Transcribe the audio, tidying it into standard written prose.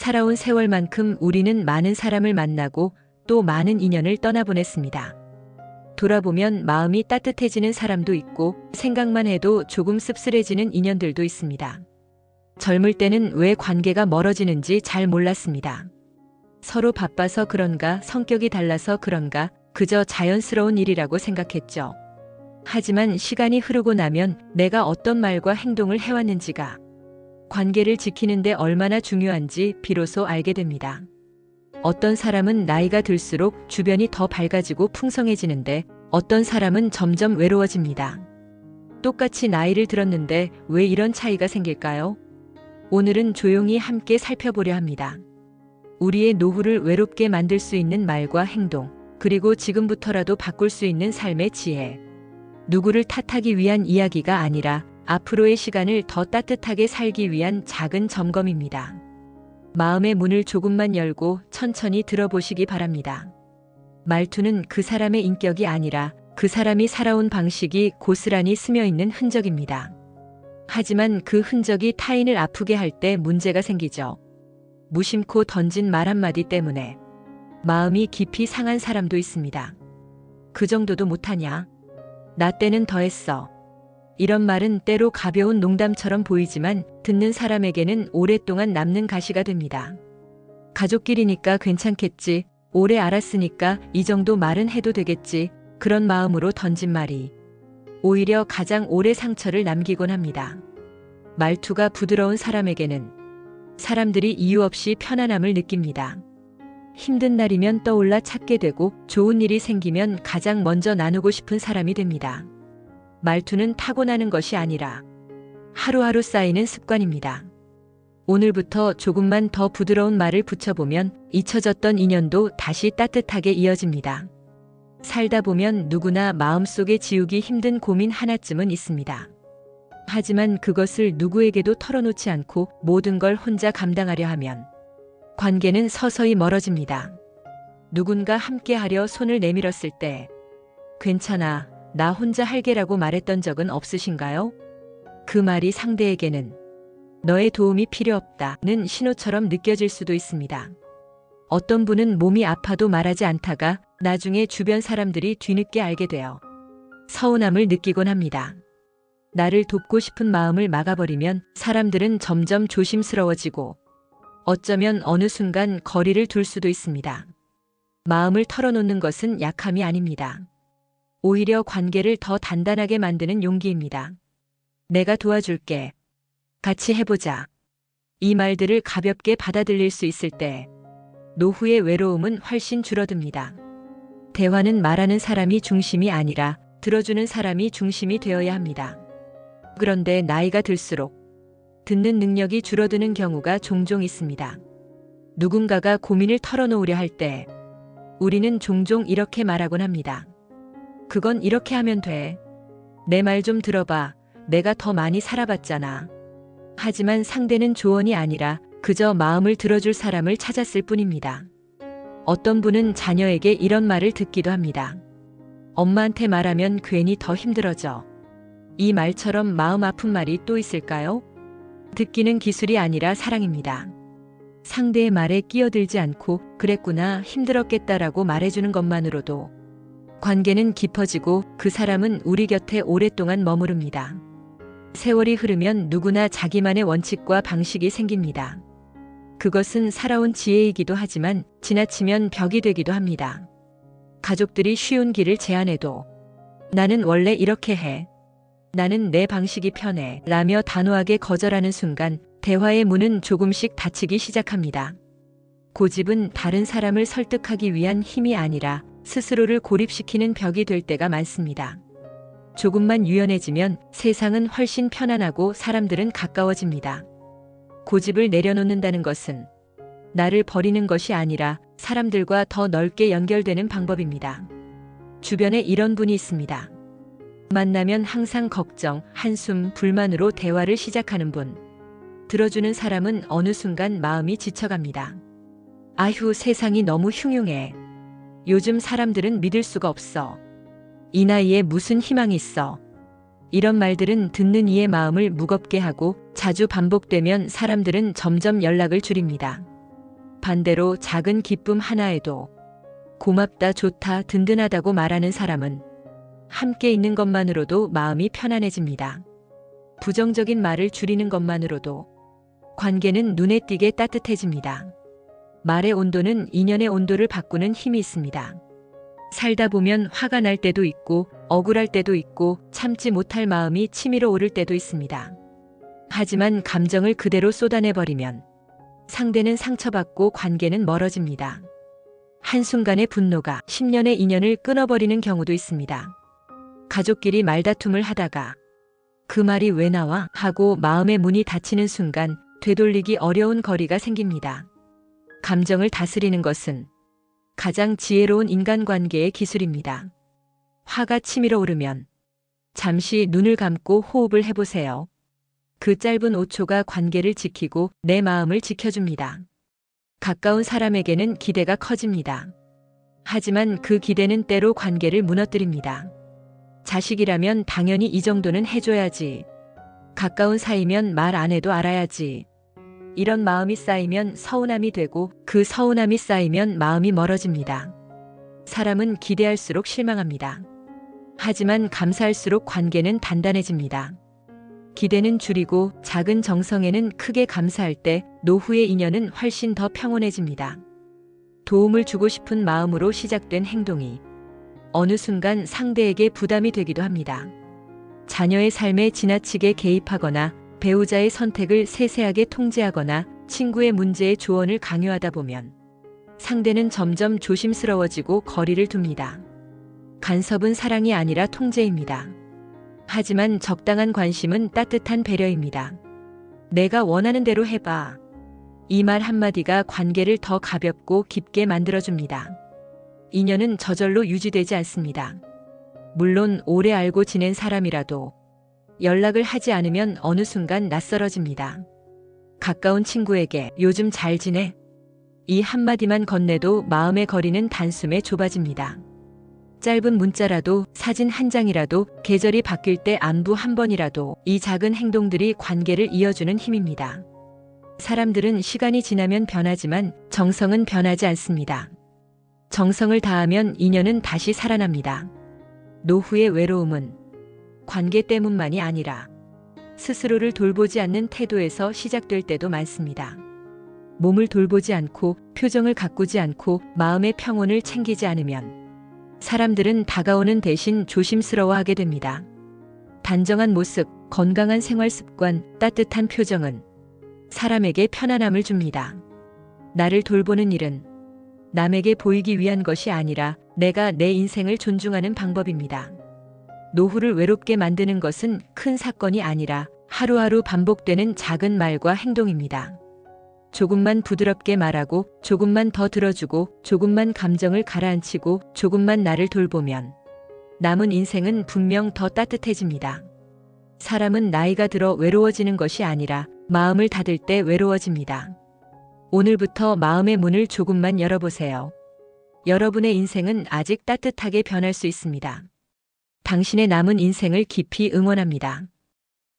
살아온 세월만큼 우리는 많은 사람을 만나고 또 많은 인연을 떠나보냈습니다. 돌아보면 마음이 따뜻해지는 사람도 있고 생각만 해도 조금 씁쓸해지는 인연들도 있습니다. 젊을 때는 왜 관계가 멀어지는지 잘 몰랐습니다. 서로 바빠서 그런가, 성격이 달라서 그런가, 그저 자연스러운 일이라고 생각했죠. 하지만 시간이 흐르고 나면 내가 어떤 말과 행동을 해왔는지가 관계를 지키는데 얼마나 중요한지 비로소 알게 됩니다. 어떤 사람은 나이가 들수록 주변이 더 밝아지고 풍성해지는데 어떤 사람은 점점 외로워집니다. 똑같이 나이를 들었는데 왜 이런 차이가 생길까요? 오늘은 조용히 함께 살펴보려 합니다. 우리의 노후를 외롭게 만들 수 있는 말과 행동, 그리고 지금부터라도 바꿀 수 있는 삶의 지혜. 누구를 탓하기 위한 이야기가 아니라 앞으로의 시간을 더 따뜻하게 살기 위한 작은 점검입니다. 마음의 문을 조금만 열고 천천히 들어보시기 바랍니다. 말투는 그 사람의 인격이 아니라 그 사람이 살아온 방식이 고스란히 스며 있는 흔적입니다. 하지만 그 흔적이 타인을 아프게 할 때 문제가 생기죠. 무심코 던진 말 한마디 때문에 마음이 깊이 상한 사람도 있습니다. 그 정도도 못하냐? 나 때는 더했어. 이런 말은 때로 가벼운 농담처럼 보이지만 듣는 사람에게는 오랫동안 남는 가시가 됩니다. 가족끼리니까 괜찮겠지. 오래 알았으니까 이 정도 말은 해도 되겠지. 그런 마음으로 던진 말이 오히려 가장 오래 상처를 남기곤 합니다. 말투가 부드러운 사람에게는 사람들이 이유 없이 편안함을 느낍니다. 힘든 날이면 떠올라 찾게 되고 좋은 일이 생기면 가장 먼저 나누고 싶은 사람이 됩니다. 말투는 타고나는 것이 아니라 하루하루 쌓이는 습관입니다. 오늘부터 조금만 더 부드러운 말을 붙여보면 잊혀졌던 인연도 다시 따뜻하게 이어집니다. 살다 보면 누구나 마음속에 지우기 힘든 고민 하나쯤은 있습니다. 하지만 그것을 누구에게도 털어놓지 않고 모든 걸 혼자 감당하려 하면 관계는 서서히 멀어집니다. 누군가 함께하려 손을 내밀었을 때 괜찮아, 나 혼자 할게라고 말했던 적은 없으신가요? 그 말이 상대에게는 너의 도움이 필요 없다는 신호처럼 느껴질 수도 있습니다. 어떤 분은 몸이 아파도 말하지 않다가 나중에 주변 사람들이 뒤늦게 알게 되어 서운함을 느끼곤 합니다. 나를 돕고 싶은 마음을 막아버리면 사람들은 점점 조심스러워지고 어쩌면 어느 순간 거리를 둘 수도 있습니다. 마음을 털어놓는 것은 약함이 아닙니다. 오히려 관계를 더 단단하게 만드는 용기입니다. 내가 도와줄게. 같이 해보자. 이 말들을 가볍게 받아들일 수 있을 때 노후의 외로움은 훨씬 줄어듭니다. 대화는 말하는 사람이 중심이 아니라 들어주는 사람이 중심이 되어야 합니다. 그런데 나이가 들수록 듣는 능력이 줄어드는 경우가 종종 있습니다. 누군가가 고민을 털어놓으려 할 때 우리는 종종 이렇게 말하곤 합니다. 그건 이렇게 하면 돼. 내 말 좀 들어봐. 내가 더 많이 살아봤잖아. 하지만 상대는 조언이 아니라 그저 마음을 들어줄 사람을 찾았을 뿐입니다. 어떤 분은 자녀에게 이런 말을 듣기도 합니다. 엄마한테 말하면 괜히 더 힘들어져. 이 말처럼 마음 아픈 말이 또 있을까요? 듣기는 기술이 아니라 사랑입니다. 상대의 말에 끼어들지 않고 그랬구나, 힘들었겠다라고 말해주는 것만으로도 관계는 깊어지고 그 사람은 우리 곁에 오랫동안 머무릅니다. 세월이 흐르면 누구나 자기만의 원칙과 방식이 생깁니다. 그것은 살아온 지혜이기도 하지만 지나치면 벽이 되기도 합니다. 가족들이 쉬운 길을 제안해도 나는 원래 이렇게 해. 나는 내 방식이 편해. 라며 단호하게 거절하는 순간 대화의 문은 조금씩 닫히기 시작합니다. 고집은 다른 사람을 설득하기 위한 힘이 아니라 스스로를 고립시키는 벽이 될 때가 많습니다. 조금만 유연해지면 세상은 훨씬 편안하고 사람들은 가까워집니다. 고집을 내려놓는다는 것은 나를 버리는 것이 아니라 사람들과 더 넓게 연결되는 방법입니다. 주변에 이런 분이 있습니다. 만나면 항상 걱정, 한숨, 불만으로 대화를 시작하는 분. 들어주는 사람은 어느 순간 마음이 지쳐갑니다. 아휴, 세상이 너무 흉흉해. 요즘 사람들은 믿을 수가 없어. 이 나이에 무슨 희망이 있어. 이런 말들은 듣는 이의 마음을 무겁게 하고 자주 반복되면 사람들은 점점 연락을 줄입니다. 반대로 작은 기쁨 하나에도 고맙다, 좋다, 든든하다고 말하는 사람은 함께 있는 것만으로도 마음이 편안해집니다. 부정적인 말을 줄이는 것만으로도 관계는 눈에 띄게 따뜻해집니다. 말의 온도는 인연의 온도를 바꾸는 힘이 있습니다. 살다 보면 화가 날 때도 있고 억울할 때도 있고 참지 못할 마음이 치밀어 오를 때도 있습니다. 하지만 감정을 그대로 쏟아내버리면 상대는 상처받고 관계는 멀어집니다. 한순간의 분노가 10년의 인연을 끊어버리는 경우도 있습니다. 가족끼리 말다툼을 하다가 그 말이 왜 나와? 하고 마음의 문이 닫히는 순간 되돌리기 어려운 거리가 생깁니다. 감정을 다스리는 것은 가장 지혜로운 인간관계의 기술입니다. 화가 치밀어 오르면 잠시 눈을 감고 호흡을 해보세요. 그 짧은 5초가 관계를 지키고 내 마음을 지켜줍니다. 가까운 사람에게는 기대가 커집니다. 하지만 그 기대는 때로 관계를 무너뜨립니다. 자식이라면 당연히 이 정도는 해줘야지. 가까운 사이면 말 안 해도 알아야지. 이런 마음이 쌓이면 서운함이 되고 그 서운함이 쌓이면 마음이 멀어집니다. 사람은 기대할수록 실망합니다. 하지만 감사할수록 관계는 단단해집니다. 기대는 줄이고 작은 정성에는 크게 감사할 때 노후의 인연은 훨씬 더 평온해집니다. 도움을 주고 싶은 마음으로 시작된 행동이 어느 순간 상대에게 부담이 되기도 합니다. 자녀의 삶에 지나치게 개입하거나 배우자의 선택을 세세하게 통제하거나 친구의 문제에 조언을 강요하다 보면 상대는 점점 조심스러워지고 거리를 둡니다. 간섭은 사랑이 아니라 통제입니다. 하지만 적당한 관심은 따뜻한 배려입니다. 내가 원하는 대로 해봐. 이 말 한마디가 관계를 더 가볍고 깊게 만들어줍니다. 인연은 저절로 유지되지 않습니다. 물론 오래 알고 지낸 사람이라도 연락을 하지 않으면 어느 순간 낯설어집니다. 가까운 친구에게 요즘 잘 지내? 이 한마디만 건네도 마음의 거리는 단숨에 좁아집니다. 짧은 문자라도 사진 한 장이라도 계절이 바뀔 때 안부 한 번이라도 이 작은 행동들이 관계를 이어주는 힘입니다. 사람들은 시간이 지나면 변하지만 정성은 변하지 않습니다. 정성을 다하면 인연은 다시 살아납니다. 노후의 외로움은 관계 때문만이 아니라 스스로를 돌보지 않는 태도에서 시작될 때도 많습니다. 몸을 돌보지 않고 표정을 가꾸지 않고 마음의 평온을 챙기지 않으면 사람들은 다가오는 대신 조심스러워하게 됩니다. 단정한 모습, 건강한 생활 습관, 따뜻한 표정은 사람에게 편안함을 줍니다. 나를 돌보는 일은 남에게 보이기 위한 것이 아니라 내가 내 인생을 존중하는 방법입니다. 노후를 외롭게 만드는 것은 큰 사건이 아니라 하루하루 반복되는 작은 말과 행동입니다. 조금만 부드럽게 말하고 조금만 더 들어주고 조금만 감정을 가라앉히고 조금만 나를 돌보면 남은 인생은 분명 더 따뜻해집니다. 사람은 나이가 들어 외로워지는 것이 아니라 마음을 닫을 때 외로워집니다. 오늘부터 마음의 문을 조금만 열어보세요. 여러분의 인생은 아직 따뜻하게 변할 수 있습니다. 당신의 남은 인생을 깊이 응원합니다.